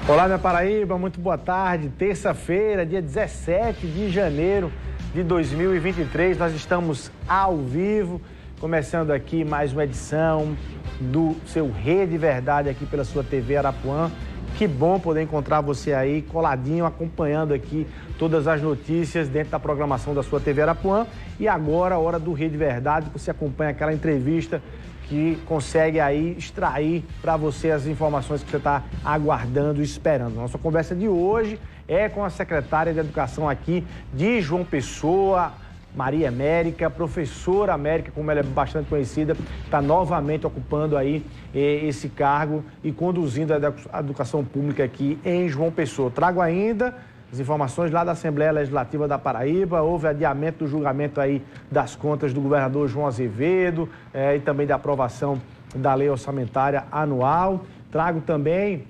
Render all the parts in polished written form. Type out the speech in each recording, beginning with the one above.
Olá, minha Paraíba, muito boa tarde. Terça-feira, dia 17 de janeiro de 2023, nós estamos ao vivo, começando aqui mais uma edição do seu Rede Verdade aqui pela sua TV Arapuã. Que bom poder encontrar você aí coladinho, acompanhando aqui todas as notícias dentro da programação da sua TV Arapuã. E agora, a hora do Rede Verdade, você acompanha aquela entrevista que consegue aí extrair para você as informações que você está aguardando e esperando. Nossa conversa de hoje é com a secretária de Educação aqui de João Pessoa, Maria América, professora América, como ela é bastante conhecida, está novamente ocupando aí esse cargo e conduzindo a educação pública aqui em João Pessoa. Trago ainda as informações lá da Assembleia Legislativa da Paraíba. Houve adiamento do julgamento aí das contas do governador João Azevedo e também da aprovação da lei orçamentária anual. Trago também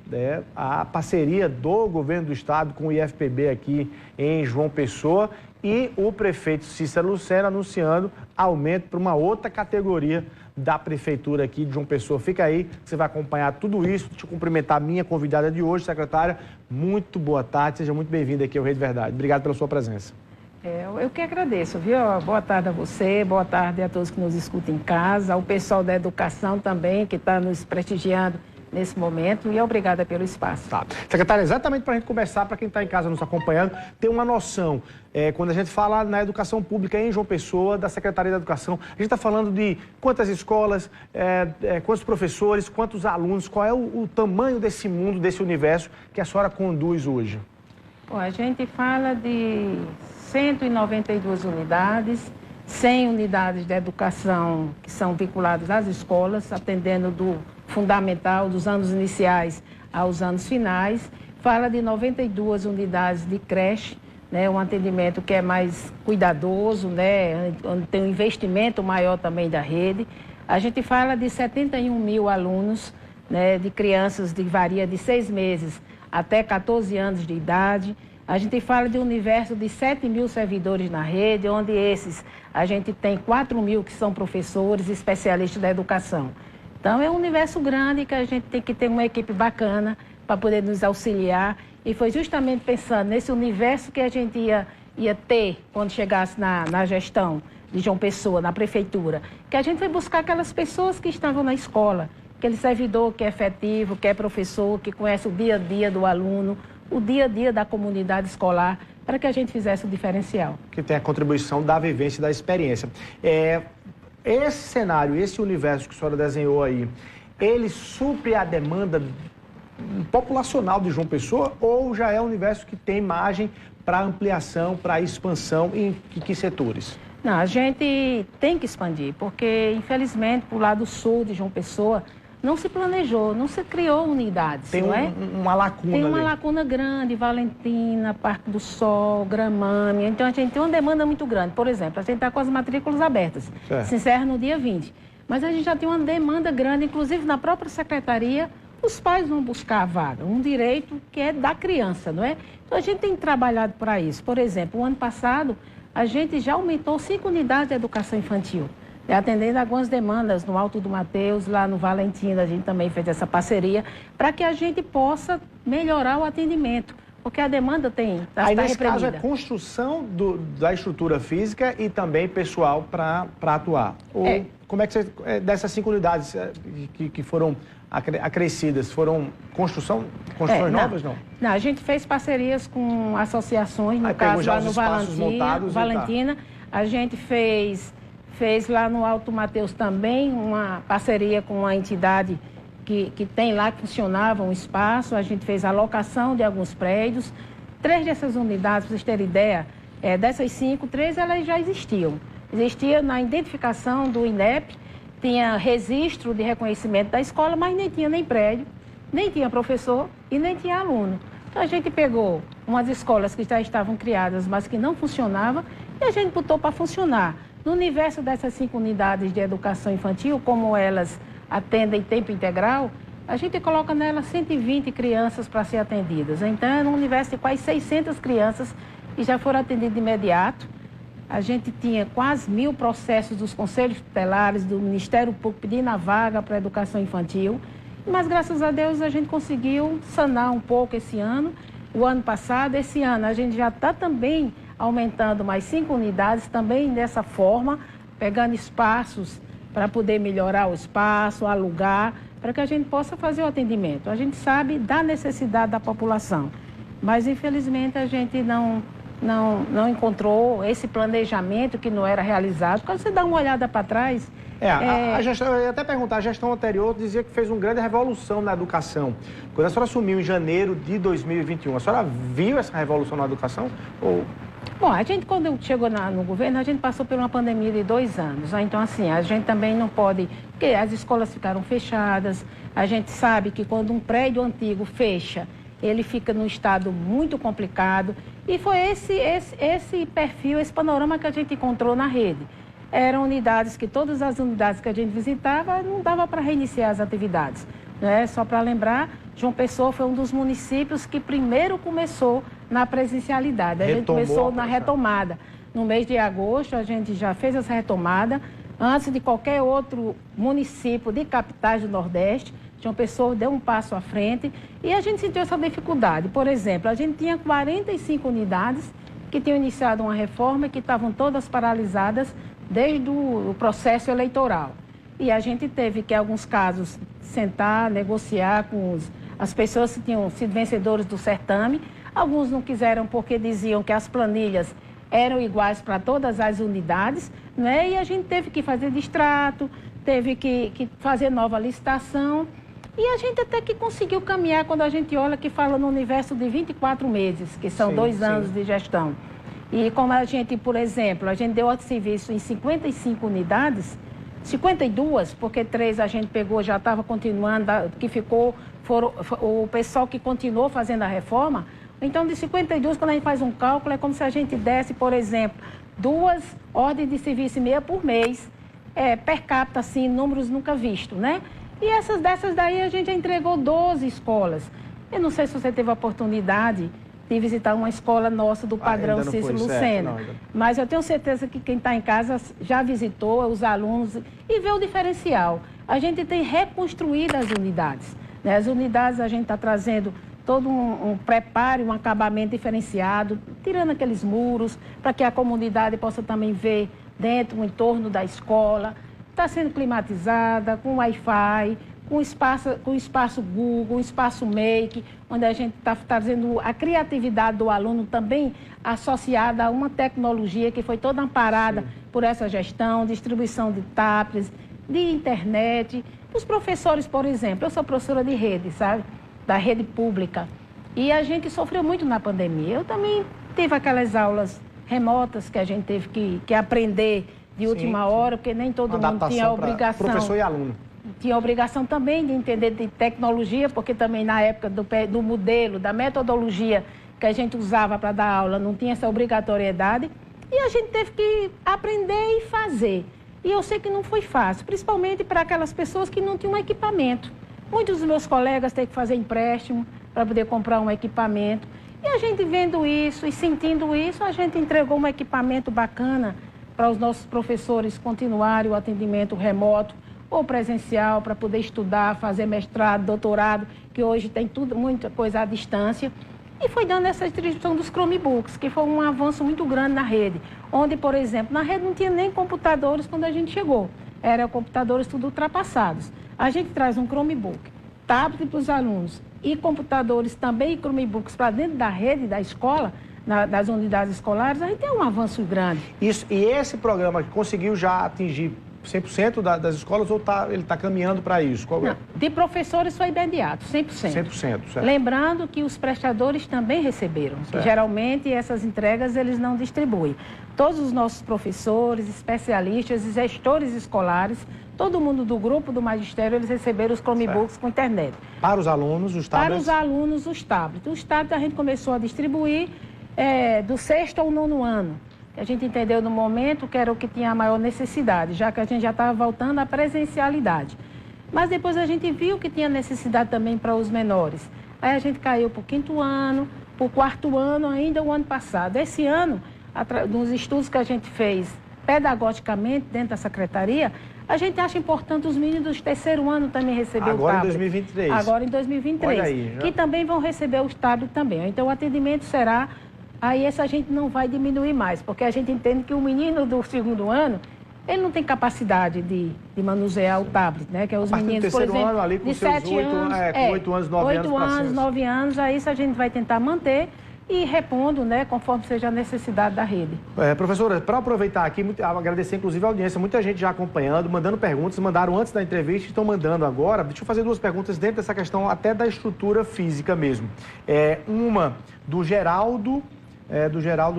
a parceria do governo do estado com o IFPB aqui em João Pessoa e o prefeito Cícero Lucena anunciando aumento para uma outra categoria da prefeitura aqui de João Pessoa. Fica aí, você vai acompanhar tudo isso. Deixa eu cumprimentar a minha convidada de hoje, secretária. Muito boa tarde, seja muito bem-vinda aqui ao Rede Verdade. Obrigado pela sua presença. Eu que agradeço, viu? Boa tarde a você, boa tarde a todos que nos escutam em casa, ao pessoal da educação também, que está nos prestigiando nesse momento, e obrigada pelo espaço. Tá. Secretária, exatamente para a gente começar, para quem está em casa nos acompanhando, ter uma noção, quando a gente fala na educação pública em João Pessoa, da Secretaria da Educação, a gente está falando de quantas escolas, quantos professores, quantos alunos, qual é o tamanho desse mundo, desse universo que a senhora conduz hoje? Bom, a gente fala de 192 unidades, 100 unidades de educação que são vinculadas às escolas, atendendo do fundamental, dos anos iniciais aos anos finais. Fala de 92 unidades de creche, né, um atendimento que é mais cuidadoso, né, onde tem um investimento maior também da rede. A gente fala de 71 mil alunos, né, de crianças que varia de 6 meses até 14 anos de idade. A gente fala de um universo de 7 mil servidores na rede, onde esses a gente tem 4 mil que são professores e especialistas da educação. Então, é um universo grande que a gente tem que ter uma equipe bacana para poder nos auxiliar. E foi justamente pensando nesse universo que a gente ia ter quando chegasse na gestão de João Pessoa, na prefeitura, que a gente foi buscar aquelas pessoas que estavam na escola, aquele servidor que é efetivo, que é professor, que conhece o dia a dia do aluno, o dia a dia da comunidade escolar, para que a gente fizesse o diferencial. Que tem a contribuição da vivência e da experiência. Esse cenário, esse universo que a senhora desenhou aí, ele supre a demanda populacional de João Pessoa ou já é um universo que tem margem para ampliação, para expansão em que setores? Não, a gente tem que expandir, porque infelizmente, para o lado sul de João Pessoa, não se planejou, não se criou unidades, tem não é? Uma lacuna Tem uma ali. lacuna grande, Valentina, Parque do Sol, Gramânia. Então, a gente tem uma demanda muito grande. Por exemplo, a gente está com as matrículas abertas. Certo. Se encerra no dia 20. Mas a gente já tem uma demanda grande, inclusive na própria secretaria, os pais vão buscar a vaga, um direito que é da criança, não é? Então, a gente tem trabalhado para isso. Por exemplo, o ano passado, a gente já aumentou 5 unidades de educação infantil, atendendo algumas demandas no Alto do Mateus, lá no Valentina, a gente também fez essa parceria, para que a gente possa melhorar o atendimento, porque a demanda Aí, nesse caso, é construção da estrutura física e também pessoal para atuar. Como é que você, dessas 5 unidades que foram acrescidas, foram construções novas, não? Não, a gente fez parcerias com associações, no caso lá no Valentina, a gente fez lá no Alto Mateus também uma parceria com uma entidade que tem lá, que funcionava um espaço. A gente fez a locação de alguns prédios. 3 dessas unidades, para vocês terem ideia, dessas 5, 3 elas já existiam. Existia na identificação do INEP, tinha registro de reconhecimento da escola, mas nem tinha nem prédio, nem tinha professor e nem tinha aluno. Então a gente pegou umas escolas que já estavam criadas, mas que não funcionavam, e a gente botou para funcionar. No universo dessas 5 unidades de educação infantil, como elas atendem tempo integral, a gente coloca nelas 120 crianças para ser atendidas. Então, é um universo de quase 600 crianças que já foram atendidas de imediato. A gente tinha quase 1000 processos dos conselhos tutelares, do Ministério Público pedindo a vaga para a educação infantil. Mas, graças a Deus, a gente conseguiu sanar um pouco esse ano. O ano passado, esse ano, a gente já está também aumentando mais 5 unidades, também dessa forma, pegando espaços para poder melhorar o espaço, alugar, para que a gente possa fazer o atendimento. A gente sabe da necessidade da população, mas, infelizmente, a gente não encontrou esse planejamento que não era realizado. Quando você dá uma olhada para trás... A gestão, eu ia até perguntar, a gestão anterior dizia que fez uma grande revolução na educação. Quando a senhora assumiu em janeiro de 2021, a senhora viu essa revolução na educação? Ou... Bom, a gente, quando chegou no governo, a gente passou por uma pandemia de 2 anos. Né? Então, assim, a gente também não pode... Porque as escolas ficaram fechadas, a gente sabe que quando um prédio antigo fecha, ele fica num estado muito complicado. E foi esse perfil, esse panorama que a gente encontrou na rede. Eram unidades que todas as unidades que a gente visitava não dava para reiniciar as atividades. Né? Só para lembrar, João Pessoa foi um dos municípios que primeiro começou na presencialidade. A gente começou na retomada. No mês de agosto, a gente já fez essa retomada. Antes de qualquer outro município de capitais do Nordeste, João Pessoa deu um passo à frente e a gente sentiu essa dificuldade. Por exemplo, a gente tinha 45 unidades que tinham iniciado uma reforma e que estavam todas paralisadas desde o processo eleitoral. E a gente teve que, em alguns casos, sentar, negociar com as pessoas que tinham sido vencedores do certame. Alguns não quiseram porque diziam que as planilhas eram iguais para todas as unidades, né? E a gente teve que fazer distrato, teve que fazer nova licitação. E a gente até que conseguiu caminhar quando a gente olha que fala no universo de 24 meses, que são 2 anos de gestão. E como a gente, por exemplo, a gente deu outro serviço em 55 unidades, 52, porque 3 a gente pegou, já estava continuando, que ficou, o pessoal que continuou fazendo a reforma. Então, de 52, quando a gente faz um cálculo, é como se a gente desse, por exemplo, 2 ordens de serviço e meia por mês, per capita, assim, números nunca vistos, né? E dessas daí a gente já entregou 12 escolas. Eu não sei se você teve a oportunidade de visitar uma escola nossa do padrão Cícero Lucena. Mas eu tenho certeza que quem está em casa já visitou, os alunos, e vê o diferencial. A gente tem reconstruído as unidades. Né? As unidades a gente está trazendo todo um preparo, um acabamento diferenciado, tirando aqueles muros, para que a comunidade possa também ver dentro, o entorno da escola. Está sendo climatizada, com Wi-Fi, com espaço Google, um espaço Make, onde a gente está trazendo a criatividade do aluno também associada a uma tecnologia que foi toda amparada por essa gestão, distribuição de tablets, de internet. Os professores, por exemplo, eu sou professora de rede, sabe? Da rede pública. E a gente sofreu muito na pandemia. Eu também tive aquelas aulas remotas que a gente teve que aprender de última hora, porque nem todo mundo tinha a obrigação. Professor e aluno. Tinha a obrigação também de entender de tecnologia, porque também na época do modelo, da metodologia que a gente usava para dar aula, não tinha essa obrigatoriedade. E a gente teve que aprender e fazer. E eu sei que não foi fácil, principalmente para aquelas pessoas que não tinham equipamento. Muitos dos meus colegas têm que fazer empréstimo para poder comprar um equipamento. E a gente vendo isso e sentindo isso, a gente entregou um equipamento bacana para os nossos professores continuarem o atendimento remoto ou presencial, para poder estudar, fazer mestrado, doutorado, que hoje tem muita coisa à distância. E foi dando essa distribuição dos Chromebooks, que foi um avanço muito grande na rede. Onde, por exemplo, na rede não tinha nem computadores quando a gente chegou. Eram computadores tudo ultrapassados. A gente traz um Chromebook, tablet para os alunos e computadores também e Chromebooks para dentro da rede da escola, das unidades escolares, a gente tem um avanço grande. Isso, e esse programa conseguiu já atingir 100% das escolas ou ele está caminhando para isso? Não, de professores foi imediato, 100%. 100%, certo. Lembrando que os prestadores também receberam, que geralmente essas entregas eles não distribuem. Todos os nossos professores, especialistas e gestores escolares, todo mundo do grupo do magistério, eles receberam os Chromebooks com internet. Para os alunos, os tablets? Para os alunos, os tablets. Os tablets a gente começou a distribuir do 6º ao 9º ano. A gente entendeu no momento que era o que tinha a maior necessidade, já que a gente já estava voltando à presencialidade. Mas depois a gente viu que tinha necessidade também para os menores. Aí a gente caiu para o 5º ano, para o 4º ano, ainda o ano passado. Esse ano, nos estudos que a gente fez pedagogicamente dentro da secretaria, A gente acha importante os meninos do terceiro ano também receber o tablet. Agora em 2023. Agora em 2023. Olha aí, já. Que também vão receber os tablets também. Então o atendimento será... Aí essa gente não vai diminuir mais, porque a gente entende que o menino do segundo ano, ele não tem capacidade de manusear o tablet, né? Que é os meninos, por exemplo, ano, ali, com de seus 7 anos, com 8 anos, 9 anos. 8 anos, 9 anos, aí isso a gente vai tentar manter e repondo, né, conforme seja a necessidade da rede. Professora, para aproveitar aqui, agradecer inclusive a audiência, muita gente já acompanhando, mandando perguntas, mandaram antes da entrevista e estão mandando agora. Deixa eu fazer duas perguntas dentro dessa questão até da estrutura física mesmo. Uma do Geraldo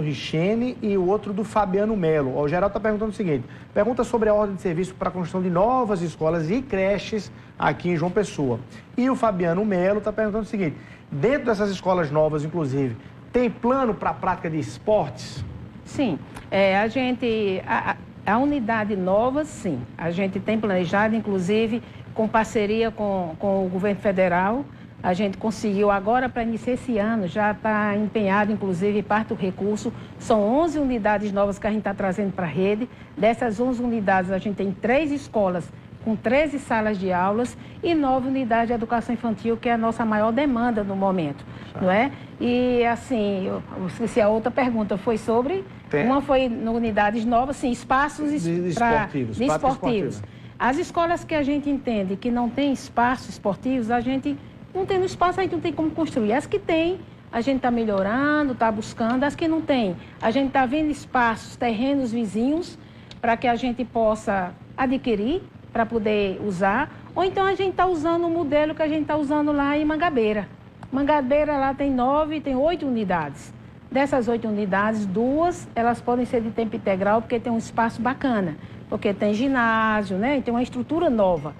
Richene e o outro do Fabiano Melo. O Geraldo está perguntando o seguinte, pergunta sobre a ordem de serviço para a construção de novas escolas e creches aqui em João Pessoa. E o Fabiano Melo está perguntando o seguinte, dentro dessas escolas novas, inclusive, tem plano para a prática de esportes? Sim, a unidade nova, sim. A gente tem planejado, inclusive, com parceria com o governo federal. A gente conseguiu agora, para iniciar esse ano, já está empenhado, inclusive, parte do recurso. São 11 unidades novas que a gente está trazendo para a rede. Dessas 11 unidades, a gente tem 3 escolas com 13 salas de aulas e 9 unidades de educação infantil, que é a nossa maior demanda no momento, não é? E, assim, eu esqueci a outra pergunta, foi sobre... Uma foi em unidades novas, sim, espaços esportivos. As escolas que a gente entende que não tem espaços esportivos, a gente não tem no espaço, a gente não tem como construir. As que tem, a gente está melhorando, está buscando. As que não tem, a gente está vendo espaços, terrenos vizinhos, para que a gente possa adquirir, para poder usar. Ou então a gente está usando o modelo que a gente está usando lá em Mangabeira. Mangabeira lá tem 8 unidades. Dessas 8 unidades, 2, elas podem ser de tempo integral, porque tem um espaço bacana. Porque tem ginásio, né? E tem uma estrutura nova.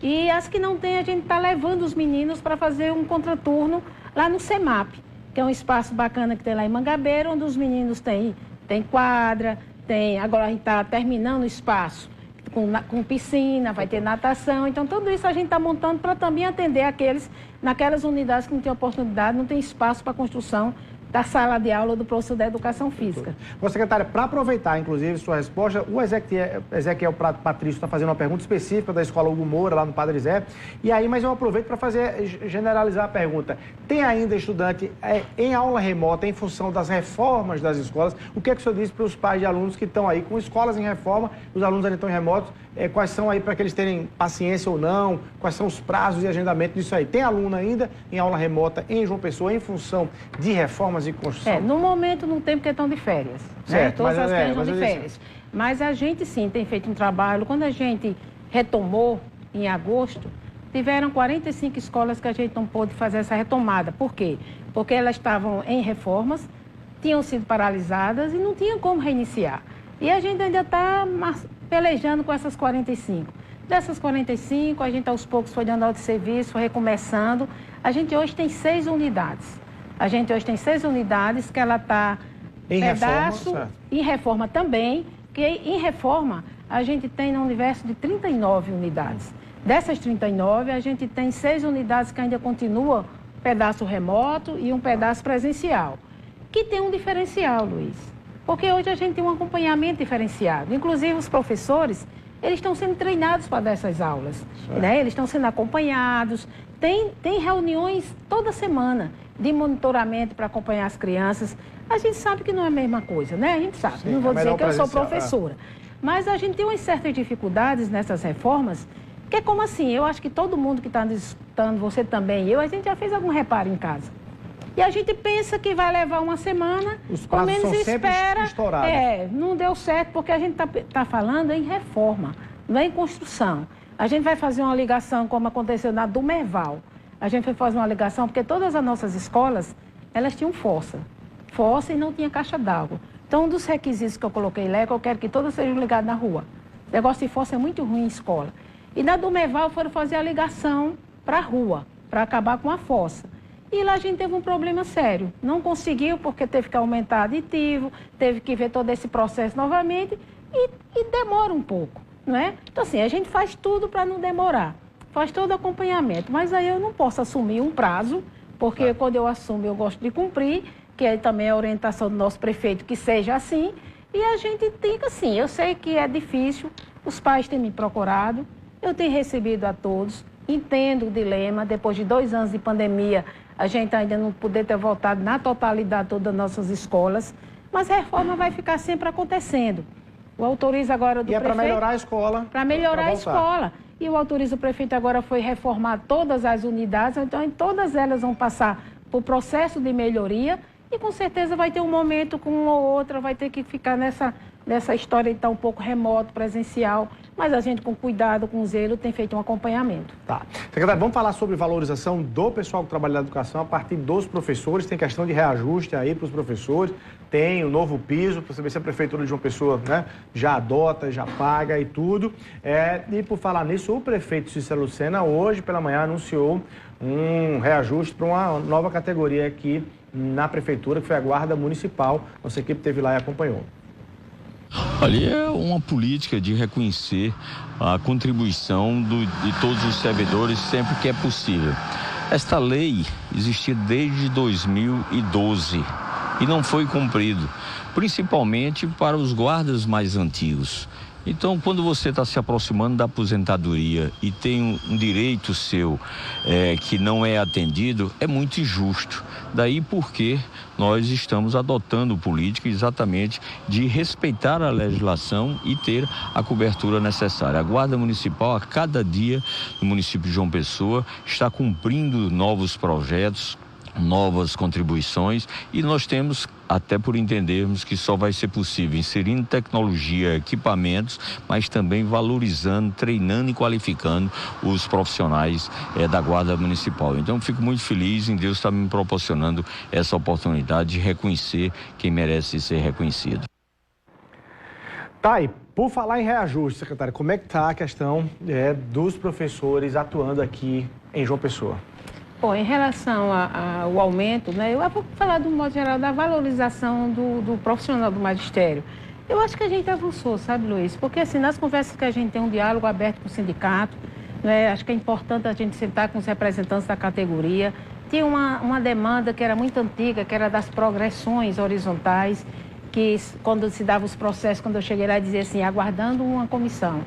E as que não tem, a gente está levando os meninos para fazer um contraturno lá no CEMAP, que é um espaço bacana que tem lá em Mangabeira, onde os meninos têm quadra, agora a gente está terminando o espaço com piscina, vai ter natação. Então, tudo isso a gente está montando para também atender naquelas unidades que não tem oportunidade, não tem espaço para construção da sala de aula do professor da educação física. Bom, secretária, para aproveitar, inclusive, sua resposta, o Ezequiel Patrício está fazendo uma pergunta específica da escola Hugo Moura, lá no Padre Zé. E aí, mas eu aproveito para generalizar a pergunta. Tem ainda estudante em aula remota, em função das reformas das escolas? O que é que o senhor diz para os pais de alunos que estão aí com escolas em reforma, os alunos ainda estão em remotos? Quais são aí para que eles terem paciência ou não? Quais são os prazos de agendamento disso aí? Tem aluno ainda em aula remota em João Pessoa, em função de reformas e construção? No momento não tem porque estão de férias. Certo, Todas as crianças estão de férias. Mas a gente sim tem feito um trabalho. Quando a gente retomou em agosto, tiveram 45 escolas que a gente não pôde fazer essa retomada. Por quê? Porque elas estavam em reformas, tinham sido paralisadas e não tinha como reiniciar. E a gente ainda está pelejando com essas 45. Dessas 45, a gente aos poucos foi dando aula de serviço, foi recomeçando. A gente hoje tem 6 unidades. A gente hoje tem 6 unidades que ela está em reforma também, que em reforma a gente tem no universo de 39 unidades. Dessas 39, a gente tem 6 unidades que ainda continua pedaço remoto e um pedaço presencial, que tem um diferencial, Luiz. Porque hoje a gente tem um acompanhamento diferenciado. Inclusive, os professores, eles estão sendo treinados para dar essas aulas. Né? Eles estão sendo acompanhados. Tem reuniões toda semana de monitoramento para acompanhar as crianças. A gente sabe que não é a mesma coisa, né? A gente sabe. Sim, não vou dizer que eu sou professora. Mas a gente tem umas certas dificuldades nessas reformas, que é como assim, eu acho que todo mundo que está nos escutando, você também, a gente já fez algum reparo em casa. E a gente pensa que vai levar uma semana, os prazos pelo menos são espera. Estourados. Não deu certo, porque a gente está falando em reforma, não é em construção. A gente vai fazer uma ligação, como aconteceu na do Merval. A gente foi fazer uma ligação, porque todas as nossas escolas, elas tinham fossa e não tinha caixa d'água. Então, um dos requisitos que eu coloquei lá é que eu quero que todas sejam ligadas na rua. O negócio de fossa é muito ruim em escola. E na do Merval foram fazer a ligação para a rua, para acabar com a fossa. E lá a gente teve um problema sério. Não conseguiu porque teve que aumentar aditivo, teve que ver todo esse processo novamente e demora um pouco, não é? Então, assim, a gente faz tudo para não demorar. Faz todo o acompanhamento. Mas aí eu não posso assumir um prazo, porque quando eu assumo eu gosto de cumprir, que é também a orientação do nosso prefeito que seja assim. E a gente tem que, assim, eu sei que é difícil, Os pais têm me procurado, eu tenho recebido a todos, entendo o dilema, depois de 2 anos de pandemia, a gente ainda não poder ter voltado na totalidade todas as nossas escolas, mas a reforma vai ficar sempre acontecendo. O autoriza agora do prefeito... E é para melhorar a escola. Para melhorar a escola. E o autoriza o prefeito agora foi reformar todas as unidades, então todas elas vão passar por processo de melhoria e com certeza vai ter um momento com uma ou outra, vai ter que ficar nessa história de estar um pouco remoto, presencial, mas a gente com cuidado, com zelo, tem feito um acompanhamento. Tá. Secretário, vamos falar sobre valorização do pessoal que trabalha na educação a partir dos professores, tem questão de reajuste aí para os professores, tem o novo piso, para saber se a Prefeitura de João Pessoa, né, já adota, já paga e tudo. E por falar nisso, o prefeito Cícero Lucena hoje pela manhã anunciou um reajuste para uma nova categoria aqui na Prefeitura, que foi a Guarda Municipal. Nossa equipe esteve lá e acompanhou. Ali é uma política de reconhecer a contribuição de todos os servidores sempre que é possível. Esta lei existia desde 2012 e não foi cumprido, principalmente para os guardas mais antigos. Então, quando você está se aproximando da aposentadoria e tem um direito seu que não é atendido, é muito injusto. Daí porque nós estamos adotando política exatamente de respeitar a legislação e ter a cobertura necessária. A Guarda Municipal, a cada dia, no município de João Pessoa, está cumprindo novos projetos, novas contribuições, e nós temos, até por entendermos que só vai ser possível inserindo tecnologia, equipamentos, mas também valorizando, treinando e qualificando os profissionais da Guarda Municipal. Então, fico muito feliz em Deus estar me proporcionando essa oportunidade de reconhecer quem merece ser reconhecido. Tá, e por falar em reajuste, secretário, como é que está a questão dos professores atuando aqui em João Pessoa? Bom, em relação ao aumento, né, eu vou falar de um modo geral da valorização do profissional do magistério. Eu acho que a gente avançou, sabe, Luiz? Porque assim, nas conversas que a gente tem um diálogo aberto com o sindicato, né, acho que é importante a gente sentar com os representantes da categoria. Tinha uma demanda que era muito antiga, que era das progressões horizontais, que quando se dava os processos, quando eu cheguei lá, dizia assim, aguardando uma comissão.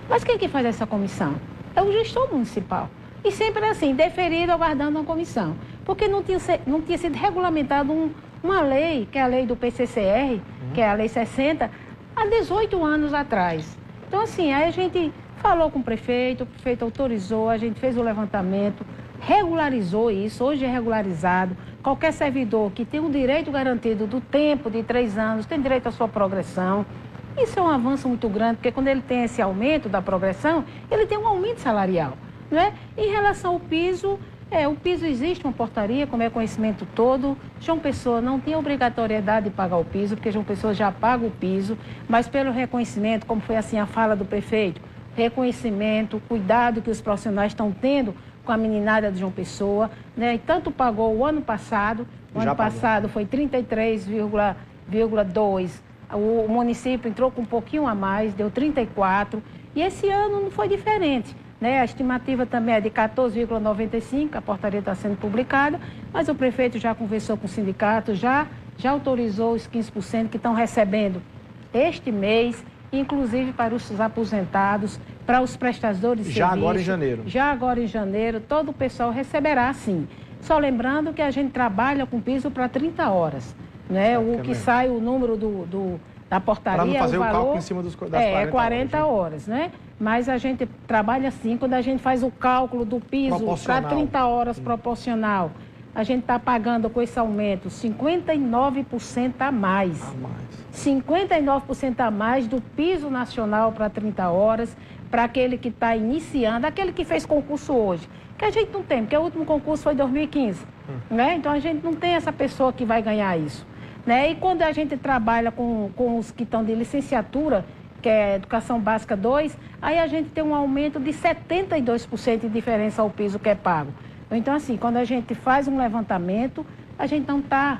Mas quem que faz essa comissão? É o gestor municipal. E sempre assim, deferido, aguardando uma comissão. Porque não tinha sido regulamentado uma lei, que é a lei do PCCR, que é a Lei 60, há 18 anos atrás. Então, assim, aí a gente falou com o prefeito autorizou, a gente fez o levantamento, regularizou isso, hoje é regularizado. Qualquer servidor que tem um direito garantido do tempo de 3 anos tem direito à sua progressão. Isso é um avanço muito grande, porque quando ele tem esse aumento da progressão, ele tem um aumento salarial. Né? Em relação ao piso, o piso existe uma portaria, como é conhecimento todo. João Pessoa não tem obrigatoriedade de pagar o piso, porque João Pessoa já paga o piso, mas pelo reconhecimento, como foi assim a fala do prefeito, reconhecimento, cuidado que os profissionais estão tendo com a meninada de João Pessoa, né? E tanto pagou o ano passado, passado foi 33,2, o município entrou com um pouquinho a mais, deu 34, e esse ano não foi diferente. Né? A estimativa também é de 14,95, a portaria está sendo publicada, mas o prefeito já conversou com o sindicato, já autorizou os 15% que estão recebendo este mês, inclusive para os aposentados, para os prestadores de serviço. Já agora em janeiro. Já agora em janeiro, todo o pessoal receberá sim. Só lembrando que a gente trabalha com piso para 30 horas. Né? O que sai o número da portaria, para não fazer o valor, cálculo em cima das 40 horas, né? Mas a gente trabalha assim, quando a gente faz o cálculo do piso para 30 horas proporcional, a gente está pagando com esse aumento 59% a mais. 59% a mais do piso nacional para 30 horas, para aquele que está iniciando, aquele que fez concurso hoje. Que a gente não tem, porque o último concurso foi em 2015. Né? Então a gente não tem essa pessoa que vai ganhar isso. Né? E quando a gente trabalha com os que estão de licenciatura, que é Educação Básica 2, aí a gente tem um aumento de 72% de diferença ao piso que é pago. Então, assim, quando a gente faz um levantamento, a gente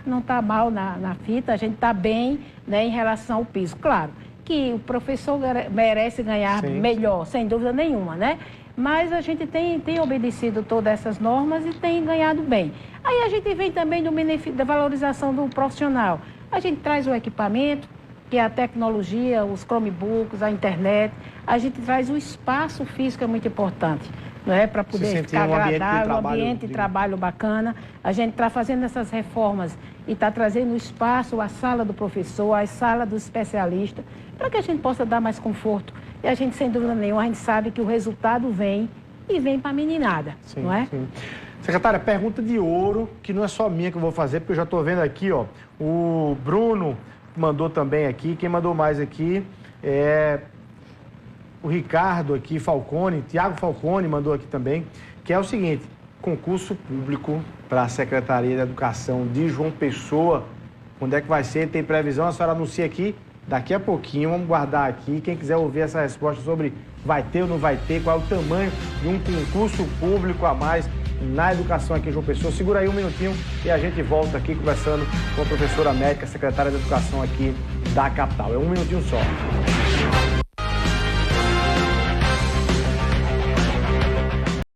não tá mal na fita, a gente está bem, né, em relação ao piso. Claro que o professor merece ganhar melhor, sem dúvida nenhuma, né? Mas a gente tem obedecido todas essas normas e tem ganhado bem. Aí a gente vem também do benefício da valorização do profissional. A gente traz o equipamento, que é a tecnologia, os Chromebooks, a internet. A gente traz o espaço físico, é muito importante, não é? Para poder ficar agradável, um ambiente de trabalho bacana. A gente está fazendo essas reformas e está trazendo o espaço, a sala do professor, a sala do especialista, para que a gente possa dar mais conforto. E a gente, sem dúvida nenhuma, a gente sabe que o resultado vem e vem para a meninada, sim, não é? Sim. Secretária, pergunta de ouro, que não é só minha que eu vou fazer, porque eu já estou vendo aqui, ó, o Bruno mandou também aqui, quem mandou mais aqui é o Ricardo aqui, Falcone, Tiago Falcone mandou aqui também, que é o seguinte: concurso público para a Secretaria da Educação de João Pessoa, quando é que vai ser? Tem previsão? A senhora anuncia aqui daqui a pouquinho, vamos guardar aqui. Quem quiser ouvir essa resposta sobre vai ter ou não vai ter, qual é o tamanho de um concurso público a mais na educação aqui em João Pessoa, segura aí um minutinho e a gente volta aqui conversando com a professora médica, secretária de Educação aqui da capital. É um minutinho só.